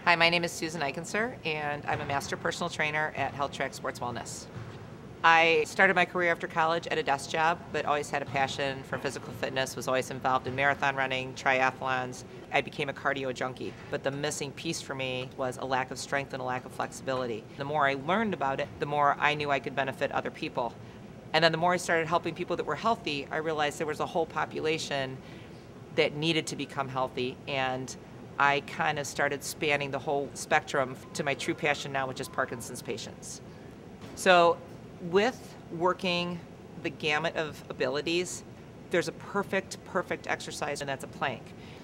Hi, my name is Susan Eichensehr, and I'm a master personal trainer at Health Track Sports Wellness. I started my career after college at a desk job, but always had a passion for physical fitness, was always involved in marathon running, triathlons. I became a cardio junkie, but the missing piece for me was a lack of strength and a lack of flexibility. The more I learned about it, the more I knew I could benefit other people. And then the more I started helping people that were healthy, I realized there was a whole population that needed to become healthy, and I kind of started spanning the whole spectrum to my true passion now, which is Parkinson's patients. So with working the gamut of abilities, there's a perfect exercise, and that's a plank.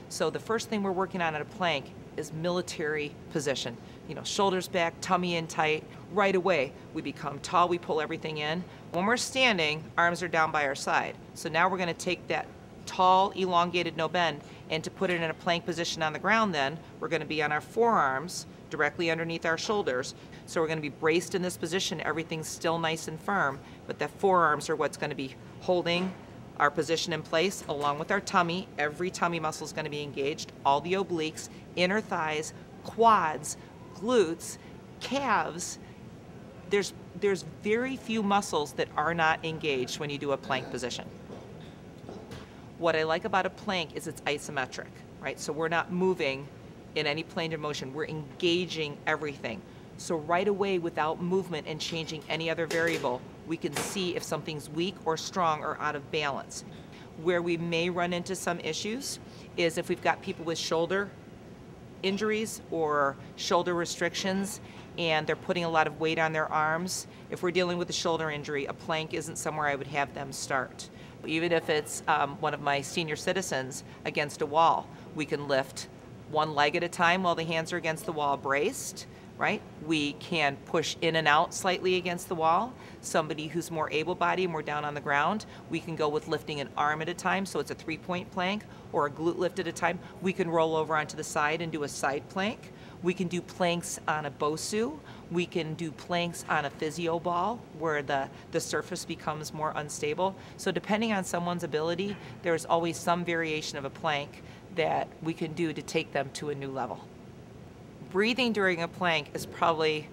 So the first thing we're working on at a plank is military position. You know, shoulders back, tummy in tight. Right away, we become tall, we pull everything in. When we're standing, arms are down by our side. So now we're gonna take that tall, elongated no bend, and to put it in a plank position on the ground, then we're going to be on our forearms directly underneath our shoulders. So we're going to be braced in this position. Everything's still nice and firm, but the forearms are what's going to be holding our position in place, along with our tummy. Every tummy muscle is going to be engaged, all the obliques, inner thighs, quads, glutes, calves. There's very few muscles that are not engaged when you do a plank position. What I like about a plank is it's isometric, right? So we're not moving in any plane of motion. We're engaging everything. So right away, without movement and changing any other variable, we can see if something's weak or strong or out of balance. Where we may run into some issues is if we've got people with shoulder injuries or shoulder restrictions and they're putting a lot of weight on their arms. If we're dealing with a shoulder injury, a plank isn't somewhere I would have them start. Even if it's one of my senior citizens against a wall, we can lift one leg at a time while the hands are against the wall braced, right? We can push in and out slightly against the wall. Somebody who's more able-bodied and we're down on the ground, we can go with lifting an arm at a time, so it's a three-point plank, or a glute lift at a time. We can roll over onto the side and do a side plank. We can do planks on a BOSU. We can do planks on a physio ball where the surface becomes more unstable. So depending on someone's ability, there's always some variation of a plank that we can do to take them to a new level. Breathing during a plank is probably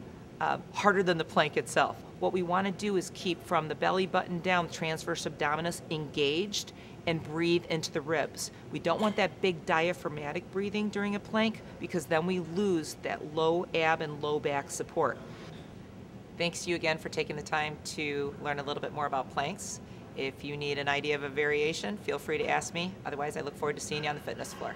harder than the plank itself. What we want to do is keep from the belly button down, the transverse abdominis engaged, and breathe into the ribs. We don't want that big diaphragmatic breathing during a plank because then we lose that low ab and low back support. Thanks to you again for taking the time to learn a little bit more about planks. If you need an idea of a variation, feel free to ask me. Otherwise, I look forward to seeing you on the fitness floor.